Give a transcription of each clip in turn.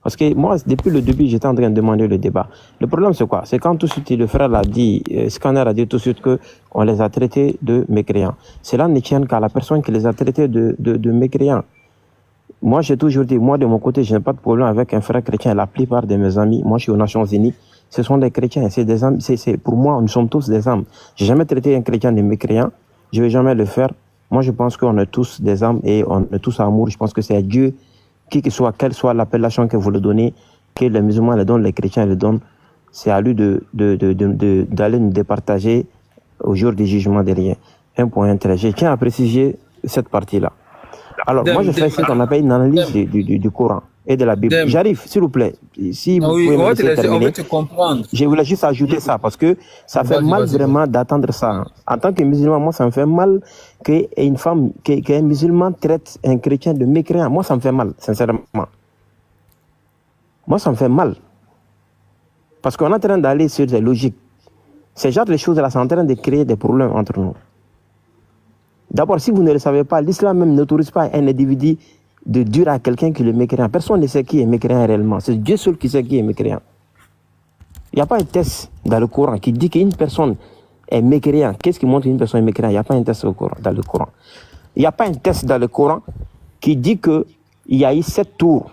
Parce que moi, depuis le début, j'étais en train de demander le débat. Le problème, c'est quoi? C'est quand tout de suite, le frère l'a dit, Scanner a dit tout de suite qu'on les a traités de mécréants. Cela ne tient qu'à la personne qui les a traités de mécréants. Moi, j'ai toujours dit, moi, de mon côté, je n'ai pas de problème avec un frère chrétien. La plupart de mes amis, moi, je suis aux Nations Unies, ce sont des chrétiens. C'est des âmes. Pour moi, nous sommes tous des âmes. J'ai jamais traité un chrétien de mécréant. Je vais jamais le faire. Moi, je pense qu'on est tous des âmes et on est tous amour. Je pense que c'est Dieu, quelle soit l'appellation que vous le donnez, que les musulmans le donnent, les chrétiens le donnent. C'est à lui d'aller nous départager au jour du jugement derrière. Un point intérêt. Je tiens à préciser cette partie-là. Alors, moi, je fais ce qu'on appelle une analyse du Coran et de la Bible. J'arrive, s'il vous plaît. Si vous pouvez me laisser terminer, je voulais juste ajouter ça parce que ça fait mal vraiment d'attendre ça. En tant que musulman, moi, ça me fait mal qu'une femme, qu'un musulman traite un chrétien de mécréant. Moi, ça me fait mal, sincèrement. Moi, ça me fait mal. Parce qu'on est en train d'aller sur des logiques. Ces genres de choses-là sont en train de créer des problèmes entre nous. D'abord, si vous ne le savez pas, l'islam même n'autorise pas un individu de dire à quelqu'un qui est mécréant. Personne ne sait qui est mécréant réellement. C'est Dieu seul qui sait qui est mécréant. Il n'y a pas un test dans le Coran qui dit qu'une personne est mécréant. Qu'est-ce qui montre qu'une personne est mécréant? Il n'y a pas un test dans le Coran. Il n'y a pas un test dans le Coran qui dit qu'il y a eu 7 tours.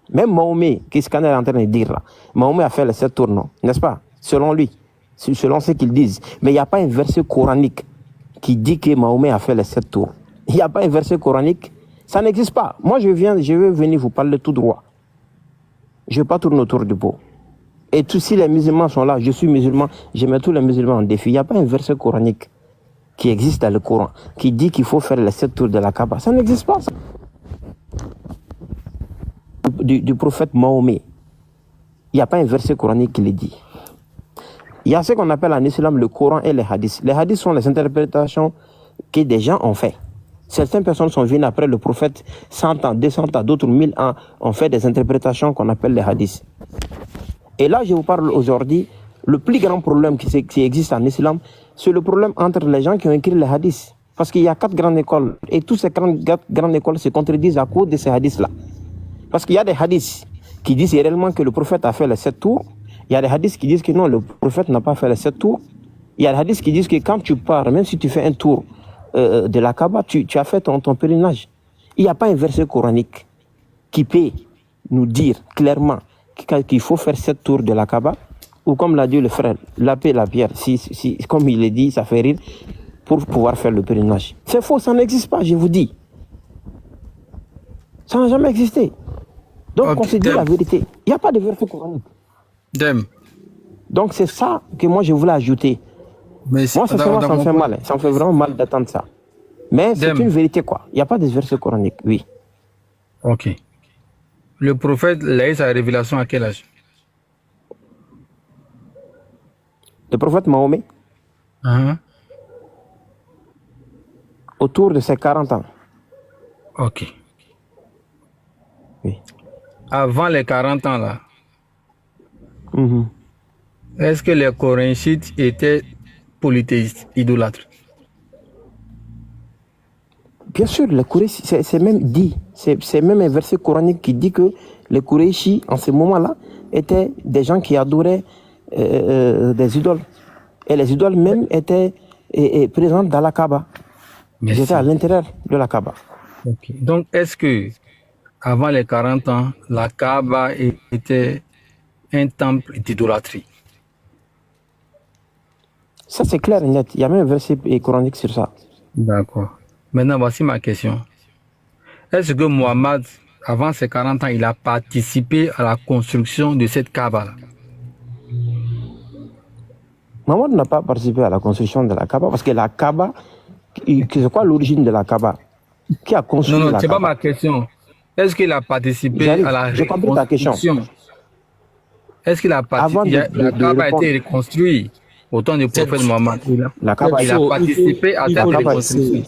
Même Mahomet, qu'est-ce qu'on est en train de dire là? Mahomet a fait les 7 tours, non? N'est-ce pas? Selon lui, selon ce qu'ils disent. Mais il n'y a pas un verset coranique qui dit que Mahomet a fait les 7 tours. Il n'y a pas un verset coranique. Ça n'existe pas. Moi, je veux venir vous parler tout droit. Je ne vais pas tourner autour du pot. Et si les musulmans sont là, je suis musulman, je mets tous les musulmans en défi. Il n'y a pas un verset coranique qui existe dans le Coran, qui dit qu'il faut faire les 7 tours de la Kaaba. Ça n'existe pas, ça. Du prophète Mahomet. Il n'y a pas un verset coranique qui le dit. Il y a ce qu'on appelle en islam le Coran et les hadiths. Les hadiths sont les interprétations que des gens ont fait. Certaines personnes sont venues après le prophète 100 ans, 200 ans, d'autres 1000 ans, ont fait des interprétations qu'on appelle les hadiths. Et là, je vous parle aujourd'hui, le plus grand problème qui existe en islam, c'est le problème entre les gens qui ont écrit les hadiths. Parce qu'il y a 4 grandes écoles, et toutes ces grandes écoles se contredisent à cause de ces hadiths-là. Parce qu'il y a des hadiths qui disent réellement que le prophète a fait les 7 tours. Il y a des hadiths qui disent que non, le prophète n'a pas fait les 7 tours. Il y a des hadiths qui disent que quand tu pars, même si tu fais un tour de la Kaaba, tu as fait ton pèlerinage. Il n'y a pas un verset coranique qui peut nous dire clairement qu'il faut faire 7 tours de la Kaaba, ou comme l'a dit le frère, la paix, la pierre, comme il l'a dit, ça fait rire, pour pouvoir faire le pèlerinage. C'est faux, ça n'existe pas, je vous dis. Ça n'a jamais existé. Donc, on se dit la vérité. Il n'y a pas de verset coranique. Donc c'est ça que moi je voulais ajouter. Mais moi ça me fait mal, ça me fait vraiment mal d'attendre ça. Mais c'est une vérité quoi. Il n'y a pas de verset coranique, oui. Ok. Le prophète a eu sa révélation à quel âge? Le prophète Mahomet autour de ses 40 ans. Ok. Oui. Avant les 40 ans là, est-ce que les Corinchites étaient polythéistes, idolâtres? Bien sûr, les Coréchis, c'est même dit, c'est même un verset coranique qui dit que les Coréchis, en ce moment-là, étaient des gens qui adoraient des idoles. Et les idoles même étaient présentes dans la Kaaba. Ils étaient à l'intérieur de la Kaaba. Okay. Donc, est-ce que avant les 40 ans, la Kaaba était un temple d'idolâtrie? Ça, c'est clair et net. Il y a même un verset coranique sur ça. D'accord. Maintenant, voici ma question. Est-ce que Mohammed, avant ses 40 ans, il a participé à la construction de cette Kaaba-là? Mohammed n'a pas participé à la construction de la Kaaba parce que la Kaaba, c'est quoi l'origine de la Kaaba? Qui a construit la Kaaba? Non, c'est pas ma question. Est-ce qu'il a participé à la reconstruction? Est-ce qu'il a participé? La Kaaba a été reconstruite au temps du prophète Mohammed. Il a participé à cette reconstruction.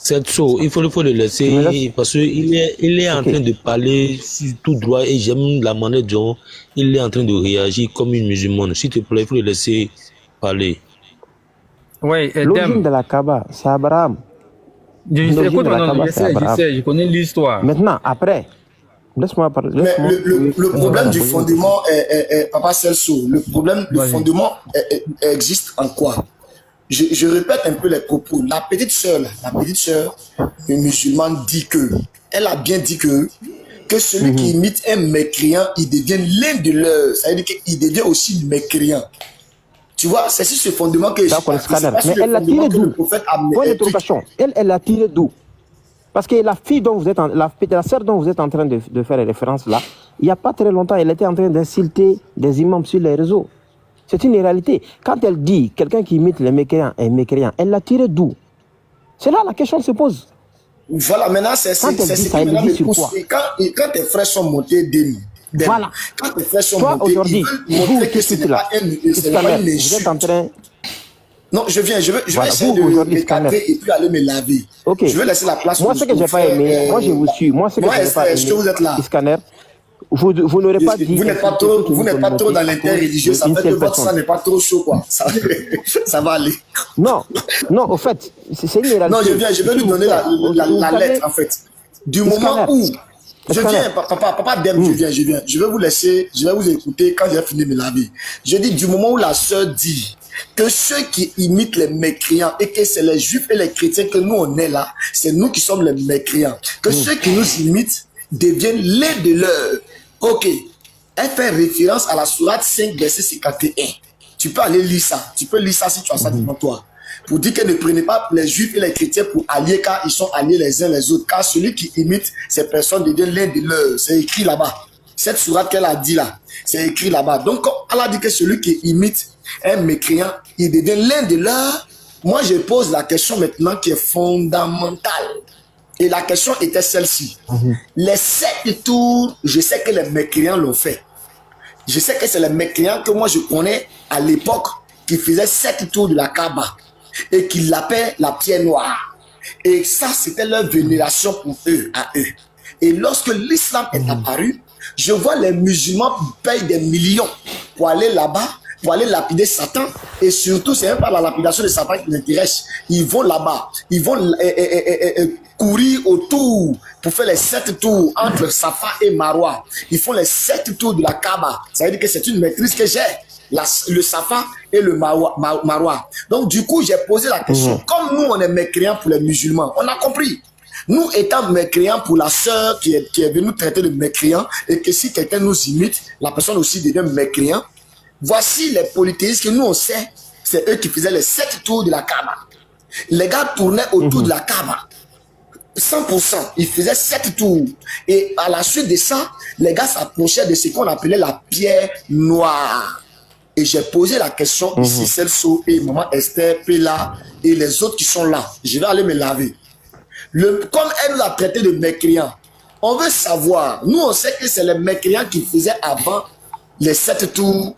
Cette chose, il faut le laisser parce qu'il est en train de parler tout droit et j'aime la manière dont il est en train de réagir comme une musulmane. S'il te plaît, il faut le laisser parler. Oui, l'origine de la Kaaba, c'est Abraham. Je sais, je connais l'histoire. Maintenant, après, Laisse-moi parler. Mais le problème du fondement, Papa Celso, le problème du fondement existe en quoi? Je répète un peu les propos. La petite sœur musulmane dit que, elle a bien dit que celui qui imite un mécréant, il devient l'un de leurs. Ça veut dire qu'il devient aussi mécréant. Tu vois, c'est sur ce fondement que mais elle l'a tiré d'où? Elle l'a tiré d'où? Parce que la fille dont vous êtes, la sœur dont vous êtes en train de faire référence là, il n'y a pas très longtemps, elle était en train d'insulter des imams sur les réseaux. C'est une réalité. Quand elle dit quelqu'un qui imite les mécréants est mécréant, elle l'a tiré d'où? C'est là la question se pose. Voilà, maintenant c'est ce qui maintenant me pousse. Quand tes frères sont montés voilà. Quand tes frères sont montés, aujourd'hui, ils veulent montrer que ce n'est pas une insulte. Vous êtes en train... Non, je vais essayer de m'écarter et puis aller me laver. Okay. Je vais laisser la place. Moi, ce que je n'ai pas aimé, moi je vous suis. Moi, ce que je n'ai pas aimé, vous êtes là. Scanner, vous n'aurez pas dit... Vous n'êtes pas trop dans l'interreligieux, ça fait que votre sang n'est pas trop chaud, quoi. Ça va aller. Non, au fait, c'est une réalité. Non, je vais lui donner la lettre, en fait. Du moment où... Je viens, papa Dem, je viens. Je vais vous laisser, je vais vous écouter quand j'ai fini de me laver. Je dis, du moment où la sœur dit que ceux qui imitent les mécréants et que c'est les juifs et les chrétiens que nous on est là, c'est nous qui sommes les mécréants. Que ceux qui nous imitent deviennent l'un de leurs. Ok. Elle fait référence à la sourate 5, verset 51. Tu peux aller lire ça. Tu peux lire ça si tu as ça devant toi. Pour dire que ne prenez pas les juifs et les chrétiens pour alliés, car ils sont alliés les uns les autres. Car celui qui imite ces personnes devient l'un de leurs. C'est écrit là-bas. Cette sourate qu'elle a dit là, c'est écrit là-bas. Donc, quand elle a dit que celui qui imite un mécréant, il devient l'un de leurs. Moi, je pose la question maintenant qui est fondamentale. Et la question était celle-ci. Les 7 tours, je sais que les mécréants l'ont fait. Je sais que c'est les mécréants que moi je connais à l'époque qui faisaient 7 tours de la Kaaba et qui l'appellent la pierre noire. Et ça, c'était leur vénération pour eux, à eux. Et lorsque l'islam est apparu, je vois les musulmans payent des millions pour aller là-bas, pour aller lapider Satan. Et surtout, c'est même pas la lapidation de Satan qui les intéresse. Ils vont là-bas, ils vont courir autour pour faire les 7 tours entre Safa et Marwa. Ils font les 7 tours de la Kaaba. Ça veut dire que c'est une maîtrise que j'ai. Le Safa et le Marwa. Donc du coup, j'ai posé la question. Comme nous, on est mécréants pour les musulmans, on a compris. Nous étant mécréants pour la sœur qui est venue traiter de mécréant, et que si quelqu'un nous imite, la personne aussi devient mécréant. Voici les polythéistes que nous on sait, c'est eux qui faisaient les 7 tours de la Kaaba. Les gars tournaient autour de la Kaaba. 100%, ils faisaient 7 tours. Et à la suite de ça, les gars s'approchaient de ce qu'on appelait la pierre noire. Et j'ai posé la question ici, Celso et Maman Esther, Pela et les autres qui sont là. Je vais aller me laver. Comme elle nous a traité de mécréants, on veut savoir, nous on sait que c'est les mécréants qui faisaient avant les 7 tours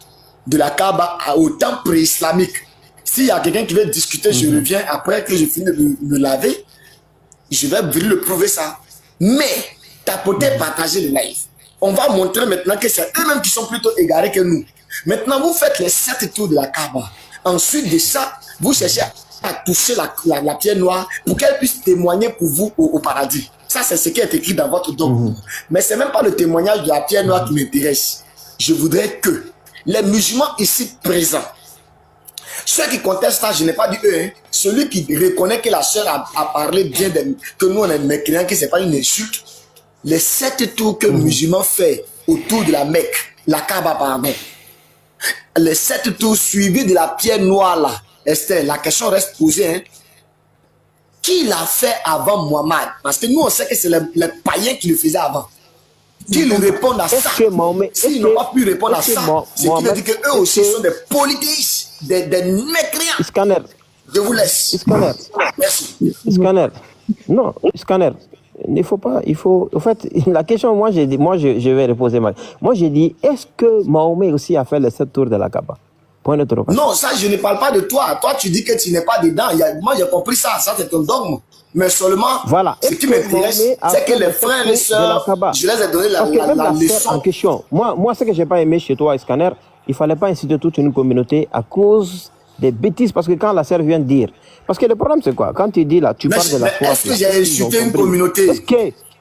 de la Kaaba au temps pré-islamique. S'il y a quelqu'un qui veut discuter, je reviens après que je finis de me laver. Je vais venir le prouver ça. Mais, tapoter, partager le live. On va montrer maintenant que c'est eux-mêmes qui sont plutôt égarés que nous. Maintenant, vous faites les 7 tours de la Kaaba. Ensuite de ça, vous cherchez à toucher la pierre noire pour qu'elle puisse témoigner pour vous au paradis. Ça, c'est ce qui est écrit dans votre dogme. Mais ce n'est même pas le témoignage de la pierre noire qui m'intéresse. Je voudrais que les musulmans ici présents, ceux qui contestent ça, je n'ai pas dit eux, celui qui reconnaît que la sœur a parlé bien, que nous on est mécréants, que ce n'est pas une insulte, les 7 tours que les musulmans font autour de la Mecque, la Kaaba, pardon, les 7 tours suivis de la pierre noire là, Esther, la question reste posée, qui l'a fait avant Muhammad? Parce que nous on sait que c'est les païens qui le faisaient avant. Qu'ils répondent à ça. S'ils n'ont pas pu répondre à ça, c'est qui veut dire qu'eux aussi sont des polythéistes, des mécréants. Scanner. Je vous laisse. Scanner. Merci. Scanner. Non, Scanner. Il faut pas, il faut. En fait, la question, moi, j'ai dit, je vais reposer mal. Moi, j'ai dit, est-ce que Mahomet aussi a fait les 7 tours de la Kaaba? Point de trop. Non, ça, je ne parle pas de toi. Toi, tu dis que tu n'es pas dedans. Moi, j'ai compris ça. Ça, c'est un dogme. Mais seulement, voilà. Ce qui m'intéresse, c'est que les frères et sœurs, je les ai donné la leçon. En question. Moi, ce que j'ai pas aimé chez toi, Scanner, il fallait pas inciter toute une communauté à cause des bêtises. Parce que quand la sœur vient dire, parce que le problème c'est quoi? Quand tu dis là, tu parles de la foi. Est-ce que j'ai insulté une communauté?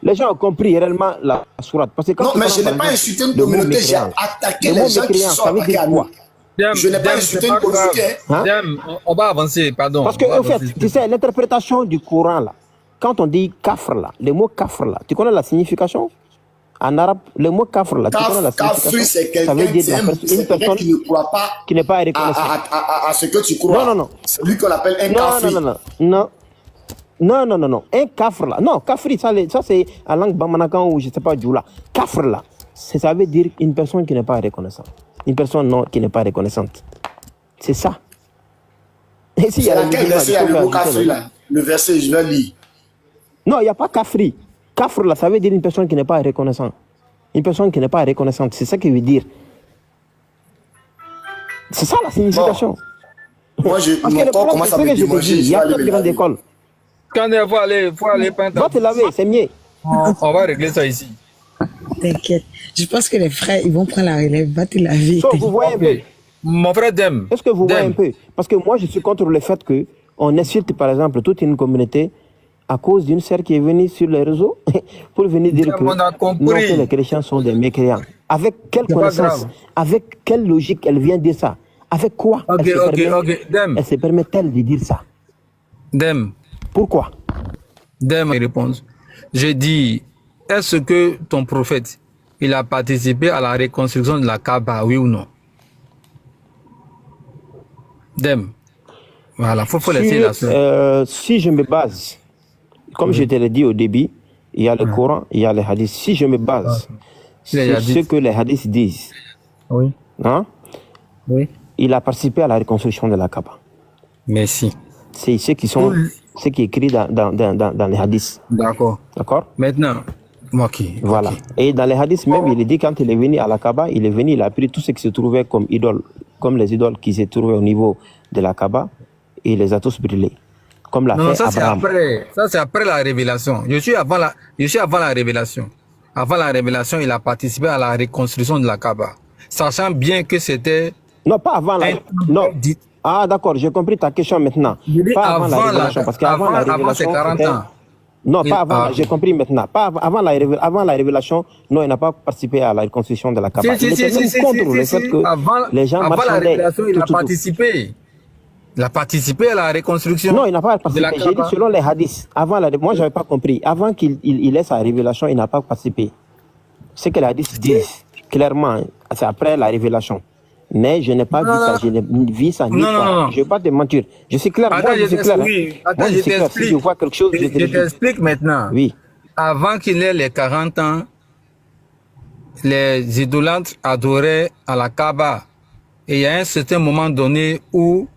Les gens ont compris réellement la sourate. Parce que quand non, mais je n'ai pas insulté une communauté, j'ai attaqué les gens qui sont attaqués à nous. Je n'ai pas insulté une communauté. On va avancer, pardon. Parce que, en fait, tu sais, l'interprétation du Coran, là, quand on dit kafr, là, le mot kafr, là, tu connais la signification? En arabe, le mot kafr, là, tu connais la signification? Kafri, c'est quelqu'un qui ne croit pas qui n'est pas reconnaissant à ce que tu crois. Non. C'est lui qu'on appelle un kafri. Non. Un kafr, là. Non, kafri, ça c'est en langue bamanakan ou je ne sais pas, djoula. Kafr, là, ça veut dire une personne qui n'est pas reconnaissante. Une personne qui n'est pas reconnaissante. C'est ça. C'est laquelle verset, il y a le mot kafri, là? Le verset, je vais lire. Non, il n'y a pas kafri. Kafr, là, ça veut dire une personne qui n'est pas reconnaissante. Une personne qui n'est pas reconnaissante, c'est ça qu'il veut dire. C'est ça la signification. Bon. Moi, mon corps commence à me démanger. Il y a pas de grande école. Quand il faut aller peindre. Va te laver, c'est mieux. On va régler ça ici. T'inquiète. Je pense que les frères, ils vont prendre la relève. Va te laver. So, vous voyez un peu. Mon frère Dem. Est-ce que vous voyez un peu? Parce que moi, je suis contre le fait qu'on insulte, par exemple, toute une communauté à cause d'une sœur qui est venue sur les réseaux pour venir dire que les chrétiens sont des mécréants. Avec quelle connaissance, avec quelle logique elle vient dire ça? Avec quoi elle se permet-elle de dire ça? Dem. Pourquoi? Dem réponse. J'ai dit, est-ce que ton prophète, il a participé à la reconstruction de la Kaaba, oui ou non? Dem. Voilà, faut laisser la sœur. Si je me base, comme je te l'ai dit au début, il y a le Coran, il y a les hadiths. Si je me base sur ce que les hadiths disent, hein, il a participé à la reconstruction de la Kaaba. Merci. C'est ce qui est écrit dans les hadiths. D'accord. Maintenant, voilà. Et dans les hadiths même, il est dit quand il est venu à la Kaaba, il a pris tout ce qui se trouvait comme idole, comme les idoles qui se trouvaient au niveau de la Kaaba, et il les a tous brûlés. Comme l'a fait Abraham. Ça c'est après la révélation. Je suis avant la révélation. Avant la révélation, il a participé à la reconstruction de la Kaaba, sachant bien que c'était... Non, pas avant la... Non. Ah d'accord, j'ai compris ta question maintenant. Pas avant la révélation, parce qu'avant la révélation... Avant c'est 40 ans. Non, pas avant, j'ai compris maintenant. Pas avant la révélation, non, il n'a pas participé à la reconstruction de la Kaaba. Il était même contre le fait que les gens marchandaient. Avant la révélation, il a participé. Il a participé à la reconstruction. Non, il n'a pas participé. J'ai dit selon les hadiths. Moi, je n'avais pas compris. Avant qu'il ait sa révélation, il n'a pas participé. Ce que les hadiths disent, clairement, c'est après la révélation. Mais je n'ai pas vu ça, je n'ai vu ça ni ça. Je ne vais pas te mentir. Je suis clair. Attends, je t'explique. Si je vois quelque chose, je t'explique maintenant. Oui. Avant qu'il ait les 40 ans, les idolâtres adoraient à la Kaaba. Et il y a un certain moment donné où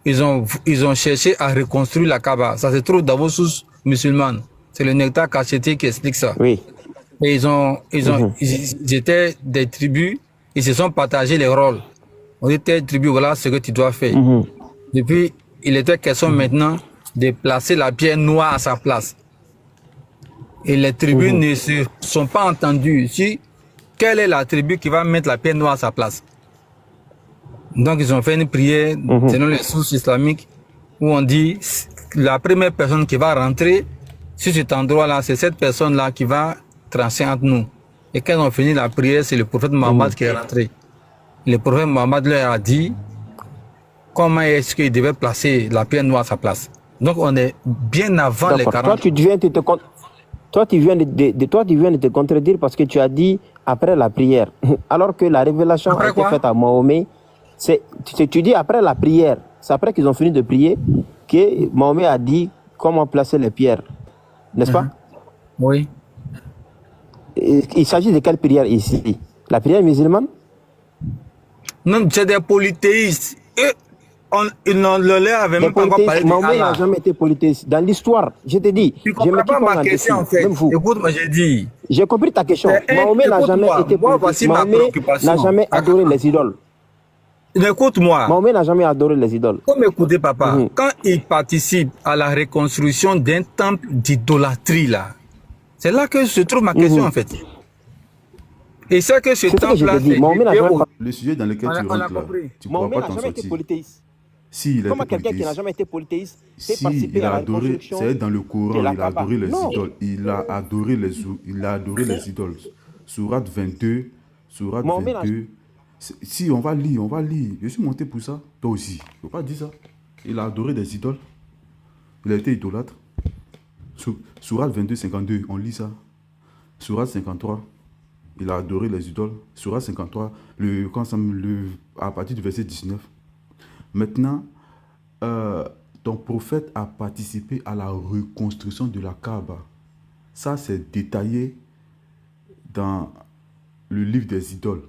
ils ont cherché à reconstruire la Kaaba. Ça se trouve dans vos sources musulmanes. C'est le Nectar Cacheté qui explique ça. Oui. Et ils étaient des tribus, ils se sont partagés les rôles. On dit telle tribu, voilà ce que tu dois faire. Depuis, il était question maintenant de placer la pierre noire à sa place. Et les tribus ne se sont pas entendues. Quelle est la tribu qui va mettre la pierre noire à sa place? Donc ils ont fait une prière selon les sources islamiques où on dit la première personne qui va rentrer sur cet endroit-là, c'est cette personne-là qui va trancher entre nous. Et quand ils ont fini la prière, c'est le prophète Mohammed qui est rentré. Le prophète Mohammed leur a dit comment est-ce qu'il devait placer la pierre noire à sa place. Donc on est bien avant les 40 ans. Toi, tu viens de te contredire parce que tu as dit après la prière. Alors que la révélation a été faite à Mahomet. Tu dis après la prière. C'est après qu'ils ont fini de prier que Mahomet a dit comment placer les pierres. N'est-ce pas? Oui. Il s'agit de quelle prière ici? La prière musulmane? Non, c'est des polythéistes. Ils n'ont avait même pas encore parlé d'Allah. Mahomet n'a jamais été polythéiste. Dans l'histoire, je te dis. Tu ne comprends pas ma question en fait. Écoute-moi, j'ai dit. J'ai compris ta question. Mahomet n'a jamais été polythéiste. Mahomet n'a jamais adoré les idoles. Écoute-moi. Mahomet n'a jamais adoré les idoles. Faut m'écouter, papa. Quand il participe à la reconstruction d'un temple d'idolâtrie, là, c'est là que se trouve ma question, en fait. Et c'est que ce temple-là, le sujet dans lequel tu rentres là, tu ne pourras pas t'en sortir. Si, il a Comment été quelqu'un qui n'a polythéiste. jamais été polythéiste peut Si, participer il à a la adoré, reconstruction c'est dans le de Coran, la il a Kaaba? adoré les Non. idoles. Il a adoré les idoles. Sourate 22, Sourate Mais on mélange. 22. Si, on va lire, on va lire. Je suis monté pour ça. Toi aussi. Il ne faut pas dire ça. Il a adoré des idoles. Il a été idolâtre. Sourate 22, 52, on lit ça. Sourate 53, il a adoré les idoles. Sourate 53, à partir du verset 19. Maintenant, ton prophète a participé à la reconstruction de la Kaaba. Ça, c'est détaillé dans le livre des idoles.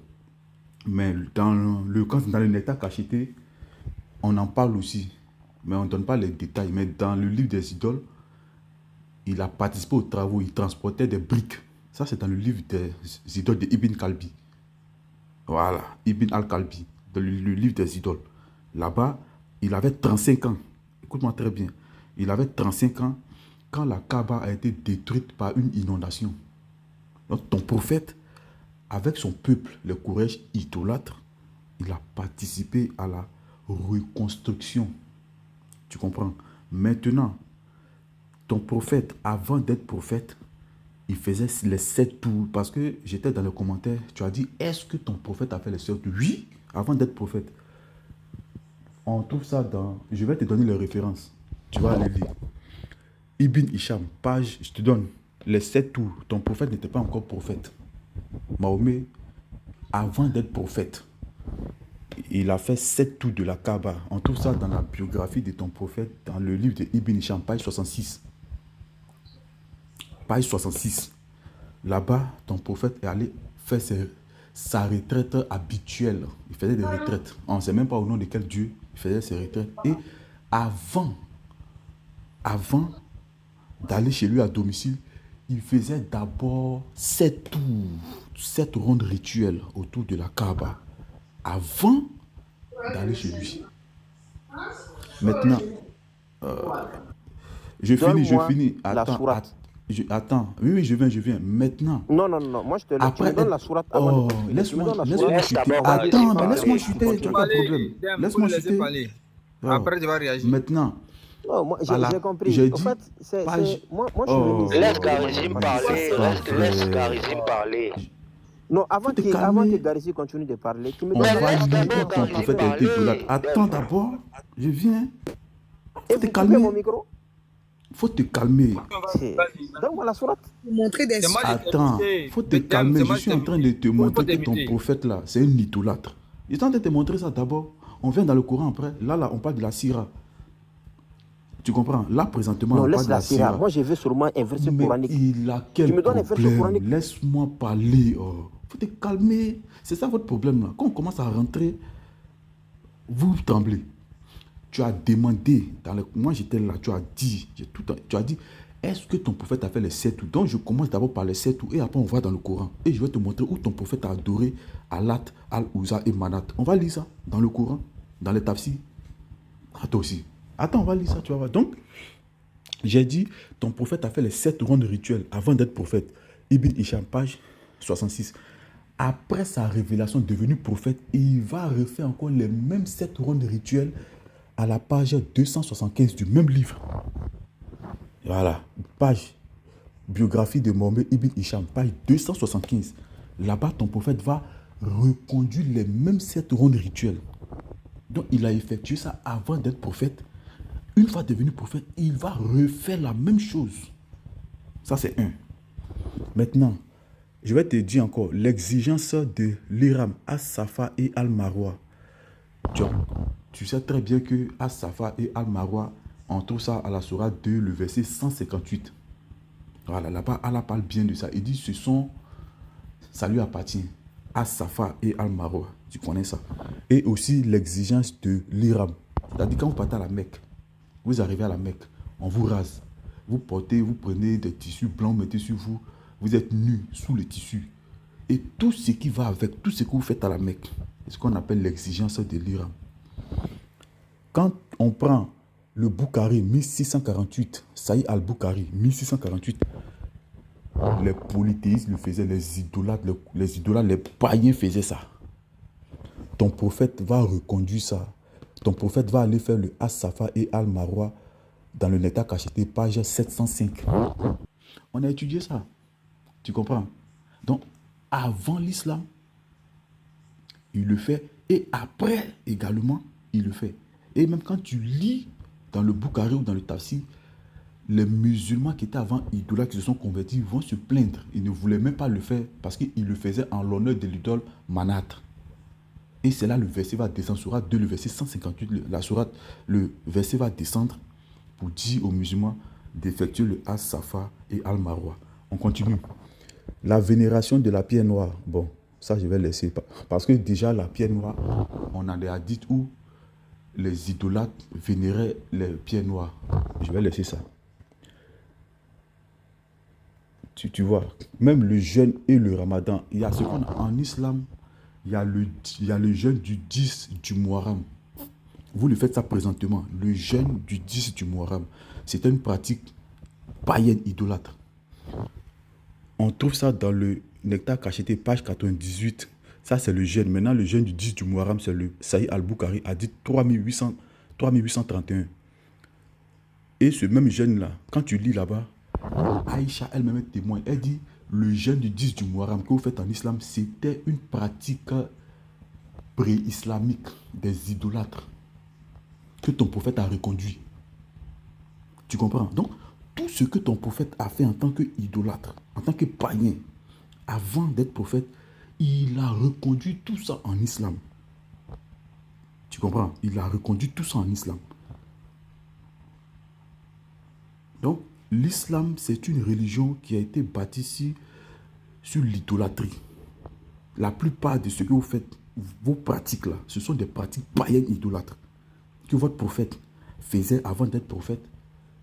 Mais dans le Neta Kachité, on en parle aussi. Mais on ne donne pas les détails. Mais dans le livre des idoles, il a participé aux travaux. Il transportait des briques. Ça, c'est dans le livre des idoles de Ibn Kalbi. Voilà, Ibn al-Kalbi, dans le livre des idoles. Là-bas, il avait 35 ans. Écoute-moi très bien. Il avait 35 ans quand la Kaaba a été détruite par une inondation. Donc, ton prophète, avec son peuple, le Quraysh idolâtre, il a participé à la reconstruction. Tu comprends? Maintenant, ton prophète, avant d'être prophète, il faisait les 7 tours. Parce que j'étais dans les commentaires, tu as dit, est-ce que ton prophète a fait les 7 tours? Oui, avant d'être prophète. On trouve ça dans... Je vais te donner les références. Tu vas aller lire. Ibn Hisham, page, je te donne les 7 tours. Ton prophète n'était pas encore prophète. Mahomet, avant d'être prophète, il a fait 7 tours de la Kaaba. On trouve ça dans la biographie de ton prophète, dans le livre de Ibn Hisham, page 66. Page 66. Là-bas, ton prophète est allé faire sa retraite habituelle. Il faisait des retraites. On ne sait même pas au nom de quel Dieu il faisait ses retraites. Et avant d'aller chez lui à domicile, il faisait d'abord 7 tours, 7 rondes rituelles autour de la Kaaba. Avant d'aller chez lui. Maintenant, je finis. Attends. Oui, je viens. Maintenant. Non. Moi, je te le tu me donnes la sourate avant. Laisse-moi chuter. Attends, mais laisse-moi chuter. Tu as pas de problème. Laisse-moi chuter. Après, tu vas réagir. Maintenant. Non, moi, j'ai compris. J'ai En dit, fait, moi, je suis venu. Laisse Garizim parler. Non, avant que Garizim continue de parler, tu me donnes... On va lire ton prophète a été idolâtre. Attends d'abord, je viens. Faut te calmer. Mon micro. Faut te calmer. Donne-moi la sourate. Montrer des... Attends, faut te calmer. Je suis en train de te montrer que ton prophète là, c'est un idolâtre. Il est en train de te montrer ça d'abord. On vient dans le Coran après. Là, on parle de la Syrah. Tu comprends? Là, présentement, non, on laisse parle de la Syrah. Moi, je veux sûrement un verset coranique. Il a quel tu me donnes un verset coranique? Laisse-moi parler. Faut te calmer. C'est ça votre problème là. Quand on commence à rentrer, vous tremblez. Tu as demandé, moi j'étais là, tu as dit, est-ce que ton prophète a fait les 7 tours? Donc je commence d'abord par les 7 tours et après on va dans le Coran. Et je vais te montrer où ton prophète a adoré Alat, Al-Uzza et Manat. On va lire ça dans le Coran, dans les tafsirs. Toi aussi. Attends, on va lire ça, tu vas voir. Donc, j'ai dit, ton prophète a fait les 7 rondes rituelles avant d'être prophète. Ibn Hisham, page 66. Après sa révélation devenu prophète, il va refaire encore les mêmes 7 rondes rituelles à la page 275 du même livre. Voilà, page biographie de Mohammed Ibn Hisham, page 275. Là-bas, ton prophète va reconduire les mêmes 7 rondes rituelles. Donc, il a effectué ça avant d'être prophète. Une fois devenu prophète, il va refaire la même chose. Ça, c'est un. Maintenant, je vais te dire encore l'exigence de l'Iram, As-Safa et Al-Marwa. Tu sais très bien que As-Safa et Al-Marwa, on trouve ça à la sourate 2, le verset 158. Voilà, là-bas, Allah parle bien de ça. Il dit, ça lui appartient. As-Safa et Al-Marwa. Tu connais ça. Et aussi l'exigence de l'Iram. C'est-à-dire, quand vous partez à la Mecque, vous arrivez à la Mecque, on vous rase. Vous prenez des tissus blancs, mettez sur vous. Vous êtes nus sous le tissu. Et tout ce qui va avec, tout ce que vous faites à la Mecque, c'est ce qu'on appelle l'exigence de l'Iram. Quand on prend le Boukhari 1648, Saïd al-Boukhari 1648, les polythéistes le faisaient, les idolâtres, les païens faisaient ça. Ton prophète va reconduire ça. Ton prophète va aller faire le As-Safa et Al-Marwa dans le Nectar Cacheté, page 705. On a étudié ça. Tu comprends? Donc, avant l'islam, il le fait. Et après, également, il le fait. Et même quand tu lis dans le Bukhari ou dans le Tafsir, les musulmans qui étaient avant idolâtres, qui se sont convertis, vont se plaindre. Ils ne voulaient même pas le faire parce qu'ils le faisaient en l'honneur de l'idole Manat. Et c'est là le verset va descendre, sourate 2, le verset 158, le verset va descendre pour dire aux musulmans d'effectuer le As-Safa et Al-Marwa. On continue. La vénération de la pierre noire. Bon, ça je vais laisser. Parce que déjà la pierre noire, on a des hadiths où les idolâtres vénéraient les pierres noires. Je vais laisser ça. Tu vois, même le jeûne et le ramadan, il y a ce qu'on a en islam, il y a le jeûne du 10 du Muharram. Vous le faites ça présentement, le jeûne du 10 du Muharram. C'est une pratique païenne idolâtre. On trouve ça dans le Nectar Cacheté, page 98. Ça, c'est le jeûne. Maintenant, le jeûne du 10 du Muharram, c'est le Sahih al-Bukhari, a dit 3831. Et ce même jeûne-là, quand tu lis là-bas, Aïcha elle-même est témoin. Elle dit, le jeûne du 10 du Muharram que vous faites en islam, c'était une pratique pré-islamique des idolâtres que ton prophète a reconduit. Tu comprends? Donc, tout ce que ton prophète a fait en tant qu'idolâtre, en tant que païen, avant d'être prophète, il a reconduit tout ça en islam. Tu comprends? Il a reconduit tout ça en islam. Donc, l'islam, c'est une religion qui a été bâtie sur l'idolâtrie. La plupart de ce que vous faites, vos pratiques là, ce sont des pratiques païennes idolâtres que votre prophète faisait avant d'être prophète.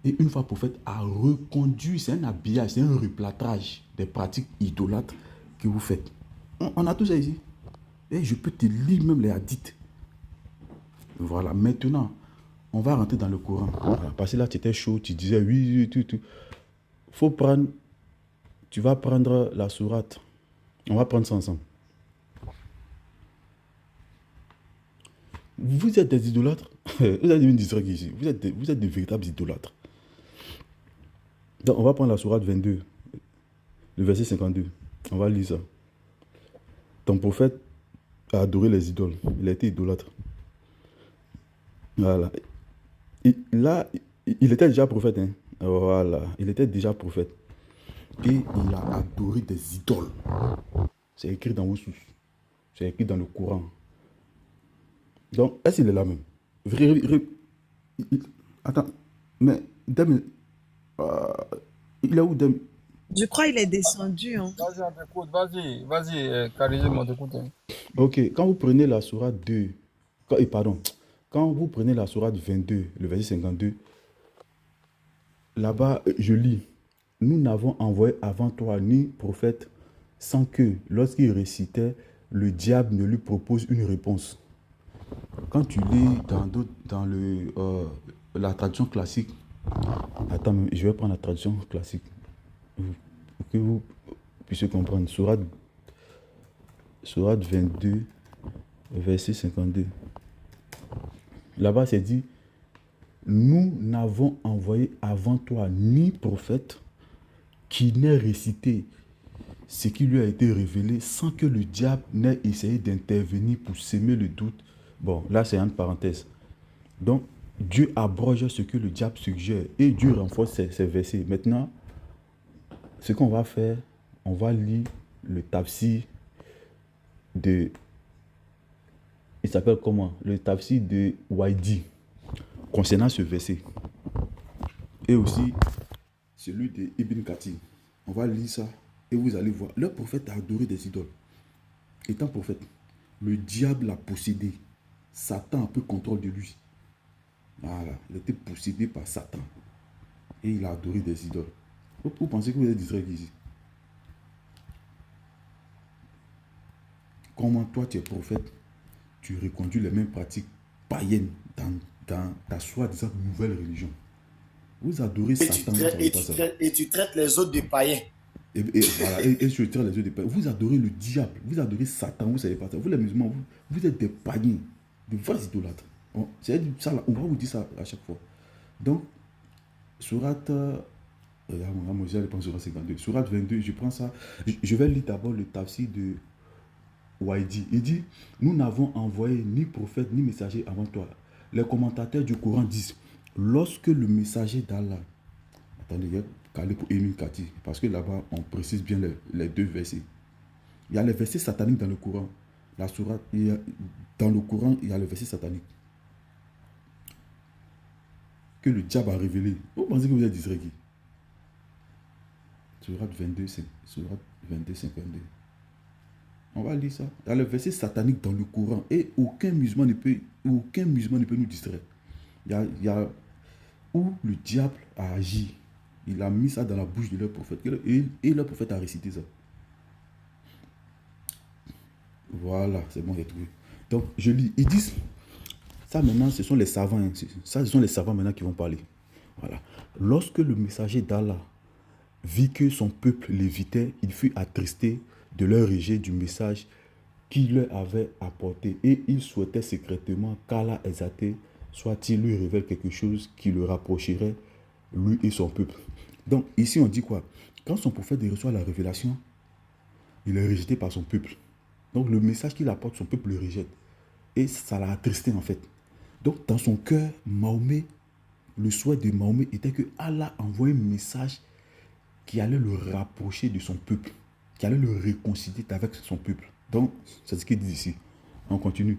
Et une fois prophète, a reconduit, c'est un habillage, c'est un replâtrage des pratiques idolâtres que vous faites. On a tout ça ici. Et je peux te lire même les hadiths. Voilà, maintenant, on va rentrer dans le Coran. Voilà, parce que là, tu étais chaud, tu disais oui, tout. Faut prendre, tu vas prendre la sourate. On va prendre ça ensemble. Vous êtes des idolâtres. Vous êtes une distraite ici. Vous êtes des véritables idolâtres. Donc, on va prendre la sourate 22, le verset 52. On va lire ça. Ton prophète a adoré les idoles. Il a été idolâtre. Voilà. Et là, il était déjà prophète. Hein. Voilà. Il était déjà prophète. Et il a adoré des idoles. C'est écrit dans vos sources. C'est écrit dans le Coran. Donc, est-ce qu'il est là même? Attends. Mais, Dem, il est où Dem? Je crois qu'il est descendu. Hein. Vas-y, Karim, on t'écoute. Ok, quand vous prenez la sourate 2, quand vous prenez la sourate 22, le verset 52, là-bas, je lis, nous n'avons envoyé avant toi ni prophète sans que, lorsqu'il récitait, le diable ne lui propose une réponse. Quand tu lis dans la traduction classique, attends, je vais prendre la traduction classique pour que vous puissiez comprendre. Sourate 22, verset 52. Là-bas, c'est dit, nous n'avons envoyé avant toi ni prophète qui n'ait récité ce qui lui a été révélé sans que le diable n'ait essayé d'intervenir pour s'aimer le doute. Bon, là, c'est une parenthèse. Donc, Dieu abroge ce que le diable suggère et Dieu renforce ces versets. Maintenant, ce qu'on va faire, on va lire le tafsir de... Il s'appelle comment? Le tafsir de Waidi concernant ce verset. Et aussi celui de Ibn Kathir. On va lire ça et vous allez voir. Le prophète a adoré des idoles. Étant prophète, le diable l'a possédé. Satan a pris contrôle de lui. Voilà, il était possédé par Satan. Et il a adoré des idoles. Vous pensez que vous êtes distrait ici? Comment toi tu es prophète, tu reconduis les mêmes pratiques païennes dans ta soi-disant nouvelle religion? Vous adorez Satan. Et tu traites les autres de païens. Et je traite les autres de païens. Vous adorez le diable, vous adorez Satan, vous ne savez pas ça. Vous les musulmans, vous êtes des païens, de vrais idolâtres. Ça, on va vous dire ça à chaque fois. Donc, sourate, moi, je pense sourate 52. Sourate 22, je prends ça. Je vais lire d'abord le tafsir de Waidi. Il dit, nous n'avons envoyé ni prophète ni messager avant toi. Les commentateurs du Coran disent, lorsque le messager d'Allah, attendez, il y a calé pour Emin Kati, parce que là-bas, on précise bien les deux versets. Il y a les versets sataniques dans le Coran. La sourate, dans le Coran, il y a les versets sataniques que le diable a révélé. Vous pensez que vous êtes disrégui? Sourate 22, sourate 22, 52. On va lire ça. Il y a le verset satanique dans le Coran et aucun musulman ne peut nous distraire. Il y a où le diable a agi. Il a mis ça dans la bouche de leur prophète et leur prophète a récité ça. Voilà, c'est bon, j'ai trouvé. Donc, je lis. Ils disent, ça maintenant, ce sont les savants. Hein, ça, ce sont les savants maintenant qui vont parler. Voilà. Lorsque le messager d'Allah vit que son peuple l'évitait, il fut attristé de leur rejet du message qu'il leur avait apporté. Et il souhaitait secrètement qu'Allah exalté soit-il lui révèle quelque chose qui le rapprocherait, lui et son peuple. Donc, ici, on dit quoi? Quand son prophète reçoit la révélation, il est rejeté par son peuple. Donc, le message qu'il apporte, son peuple le rejette. Et ça l'a attristé, en fait. Donc, dans son cœur, Mahomet, le souhait de Mahomet était que Allah envoie un message qui allait le rapprocher de son peuple, qui allait le réconcilier avec son peuple. Donc, c'est ce qu'il dit ici. On continue.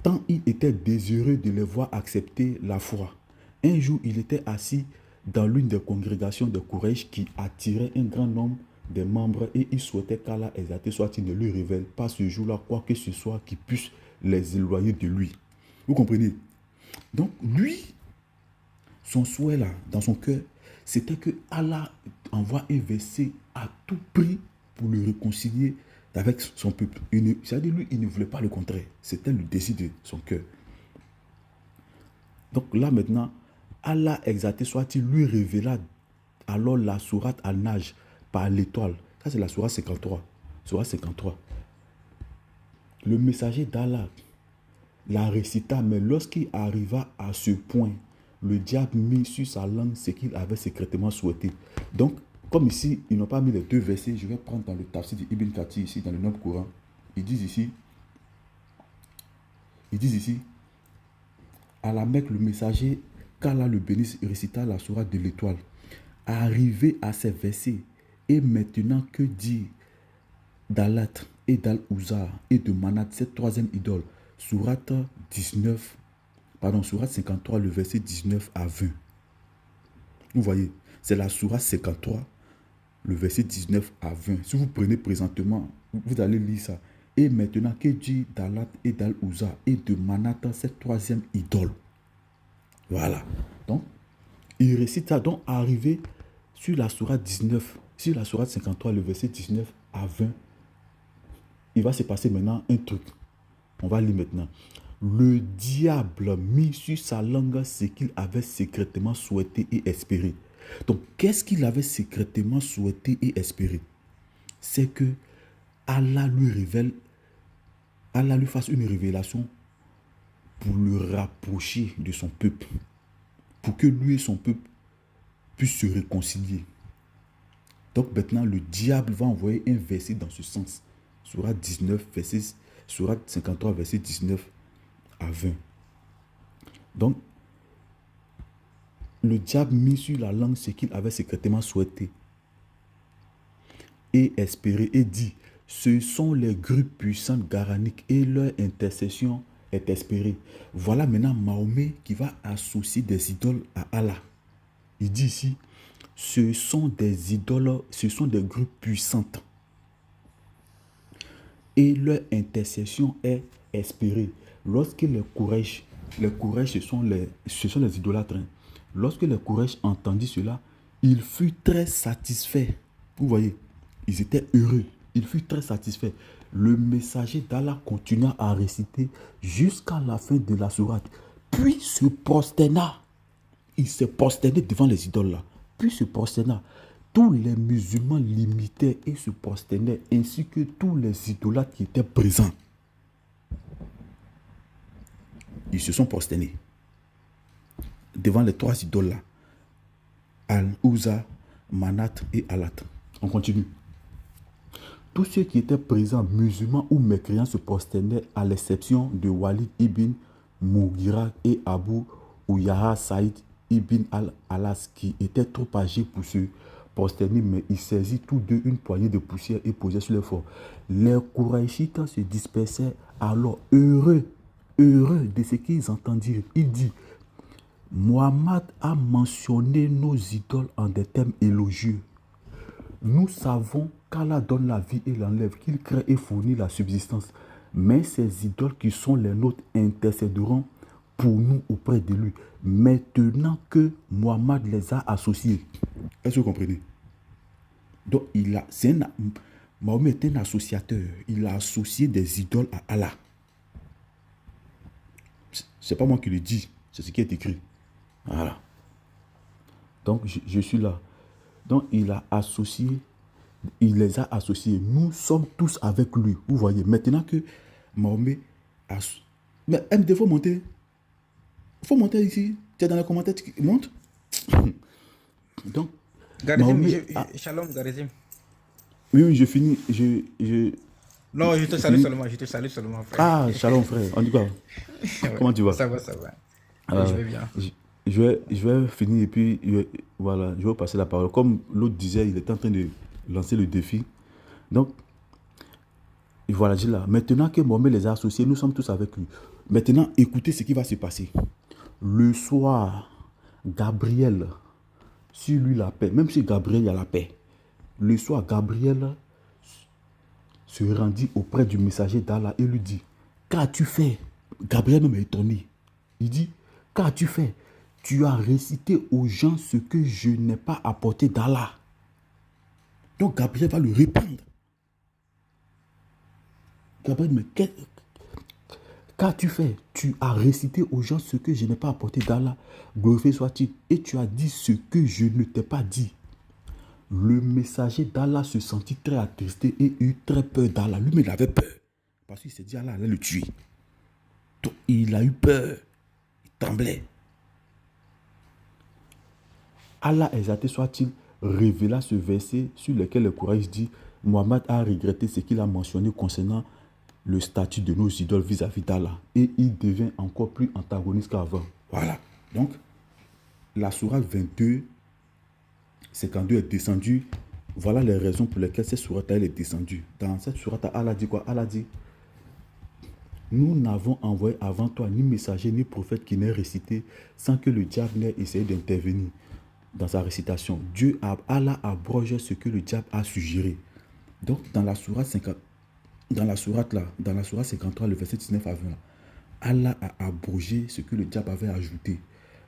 Tant il était désireux de les voir accepter la foi. Un jour, il était assis dans l'une des congrégations de Quraysh qui attirait un grand nombre de membres et il souhaitait qu'Allah exalté soit-il ne lui révèle pas ce jour-là quoi que ce soit qui puisse les éloigner de lui. Vous comprenez? Donc, lui, son souhait là, dans son cœur, c'était que Allah envoie un verset à tout prix pour le réconcilier avec son peuple. C'est-à-dire, lui, il ne voulait pas le contraire. C'était le désir de son cœur. Donc là, maintenant, Allah exalté soit-il lui révéla alors la sourate Al-Naj par l'étoile. Ça, c'est la sourate 53. Sourate 53. Le messager d'Allah la récita, mais lorsqu'il arriva à ce point, le diable mit sur sa langue ce qu'il avait secrètement souhaité. Donc, comme ici, ils n'ont pas mis les deux versets, je vais prendre dans le tafsir d'Ibn Kathir, ici, dans le Nouveau Coran. Ils disent ici, à la Mecque, le messager, qu'Allah le bénisse, récita la sourate de l'étoile. Arrivé à ces versets, et maintenant que dit d'Alat et d'Al-Uzza et de Manat, cette troisième idole, sourate 53, le verset 19 à 20. Vous voyez, c'est la sourate 53, le verset 19 à 20. Si vous prenez présentement, vous allez lire ça. Et maintenant, que dit d'Alat et d'Al-Uzza et de Manat, cette troisième idole. Voilà. Donc, il récite ça. Donc, arrivé sur la sourate 19, sur la sourate 53, le verset 19 à 20, il va se passer maintenant un truc. On va lire maintenant. Le diable mit sur sa langue ce qu'il avait secrètement souhaité et espéré. Donc, qu'est-ce qu'il avait secrètement souhaité et espéré? C'est que Allah lui fasse une révélation pour le rapprocher de son peuple, pour que lui et son peuple puissent se réconcilier. Donc maintenant, le diable va envoyer un verset dans ce sens. Sourate 53, verset 19 à 20. Donc, le diable mit sur la langue ce qu'il avait secrètement souhaité et espéré et dit, ce sont les grues puissantes garaniques et leur intercession est espérée. Voilà maintenant Mahomet qui va associer des idoles à Allah. Il dit ici, ce sont des idoles, ce sont des grues puissantes et leur intercession est espérée. Lorsque les Quraysh, ce sont les idolâtres. Lorsque les Quraysh entendit cela, il fut très satisfait. Vous voyez, ils étaient heureux. Il fut très satisfait. Le messager d'Allah continua à réciter jusqu'à la fin de la sourate. Puis se prosterna. Il se prosternait devant les idoles là. Puis se prosterna. Tous les musulmans l'imitaient et se prosternaient, ainsi que tous les idolâtres qui étaient présents. ils se sont prosternés devant les 3 idoles-là. Al-Uzza, Manat et Alat. On continue. Tous ceux qui étaient présents, musulmans ou mécréants, se prosternaient à l'exception de Walid ibn Mughira et Abu Uyahya Saïd ibn al-Alas qui étaient trop âgés pour se prosterner, mais ils saisirent tous deux une poignée de poussière et posaient sur les forts. Les Kouraïchites se dispersaient alors, heureux de ce qu'ils entendirent. Il dit: Mohammed a mentionné nos idoles en des termes élogieux. Nous savons qu'Allah donne la vie et l'enlève, qu'il crée et fournit la subsistance. Mais ces idoles qui sont les nôtres intercéderont pour nous auprès de lui, maintenant que Mohammed les a associés. Est-ce que vous comprenez? Donc, Mahomet est un associateur. Il a associé des idoles à Allah. C'est pas moi qui le dis, c'est ce qui est écrit. Voilà. Donc, je suis là. Donc, il les a associés. Nous sommes tous avec lui. Vous voyez, maintenant que Mahomet a... Mais MD, faut monter. Faut monter ici. Tu es dans les commentaires, tu montes. Donc, Shalom, Garizim. Oui, je finis. Non, je te salue seulement, frère. Ah, shalom, frère. En tout cas, comment tu vas? Ça va. Je vais bien. Je vais finir et puis voilà, je vais passer la parole. Comme l'autre disait, il est en train de lancer le défi. Donc, voilà, j'ai là. Maintenant que Mohamed les a associés, nous sommes tous avec lui. Maintenant, écoutez ce qui va se passer. Le soir, Gabriel, sur lui la paix, même si Gabriel il y a la paix, le soir, Gabriel se rendit auprès du messager d'Allah et lui dit: Qu'as-tu fait? Gabriel même est étonné. Il dit: Qu'as-tu fait? Tu as récité aux gens ce que je n'ai pas apporté d'Allah. Donc Gabriel va le répondre. Gabriel, mais qu'as-tu fait? Tu as récité aux gens ce que je n'ai pas apporté d'Allah. Glorifié soit-il. Et tu as dit ce que je ne t'ai pas dit. Le messager d'Allah se sentit très attristé et eut très peur d'Allah. Lui-même, il avait peur. Parce qu'il s'est dit: Allah allait le tuer. Donc, il a eu peur. Il tremblait. Allah, exalté soit-il, révéla ce verset sur lequel le Coran dit: Mohammed a regretté ce qu'il a mentionné concernant le statut de nos idoles vis-à-vis d'Allah. Et il devient encore plus antagoniste qu'avant. Voilà. Donc, la sourate 22, 52 est descendue. Voilà les raisons pour lesquelles cette sourate est descendue. Dans cette sourate, Allah dit quoi? Allah dit: nous n'avons envoyé avant toi ni messager ni prophète qui n'ait récité sans que le diable n'ait essayé d'intervenir dans sa récitation. Allah abroge ce que le diable a suggéré. Donc, dans la sourate 53, le verset 19 à 20, Allah a abrogé ce que le diable avait ajouté.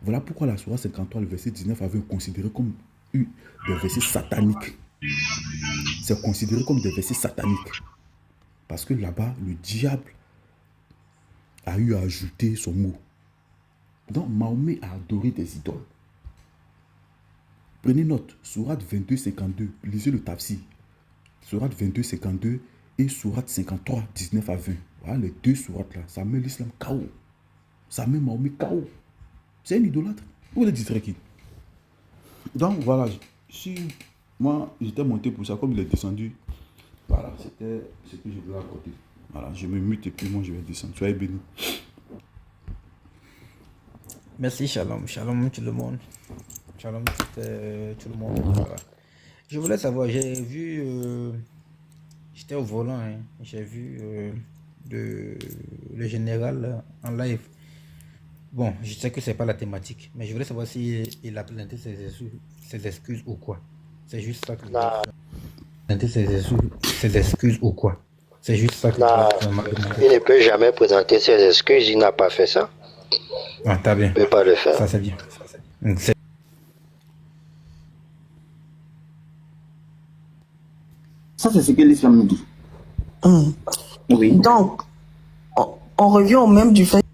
Voilà pourquoi la sourate 53, le verset 19 à 20 est considéré comme des versets sataniques. C'est considéré comme des versets sataniques. Parce que là-bas, le diable a eu à ajouter son mot. Donc, Mahomet a adoré des idoles. Prenez note, sourate 22, 52, lisez le tafsir. Sourate 22, 52 et sourate 53, 19 à 20. Voilà les deux sourates là. Ça met l'islam KO. Ça met Mahomet KO. C'est un idolâtre. Vous le distrez qui? Donc voilà, si moi j'étais monté pour ça, comme il est descendu, voilà, c'était ce que je voulais raconter. Voilà, je me mute et puis moi je vais descendre. Soyez bénis. Merci, shalom tout le monde. Shalom tout le monde. Voilà. Je voulais savoir, j'ai vu, j'étais au volant, hein, j'ai vu le général en live. Bon, je sais que c'est pas la thématique, mais je voulais savoir s'il a présenté ses excuses ou quoi. C'est juste ça que je voulais présenter ses excuses ou quoi. C'est juste ça que il ne peut jamais présenter ses excuses, il n'a pas fait ça. Ah, t'as bien. Il ne peut pas le faire. Ça, c'est bien. Ça, c'est ce que l'islam nous dit. Oui. Donc, on revient au même du fait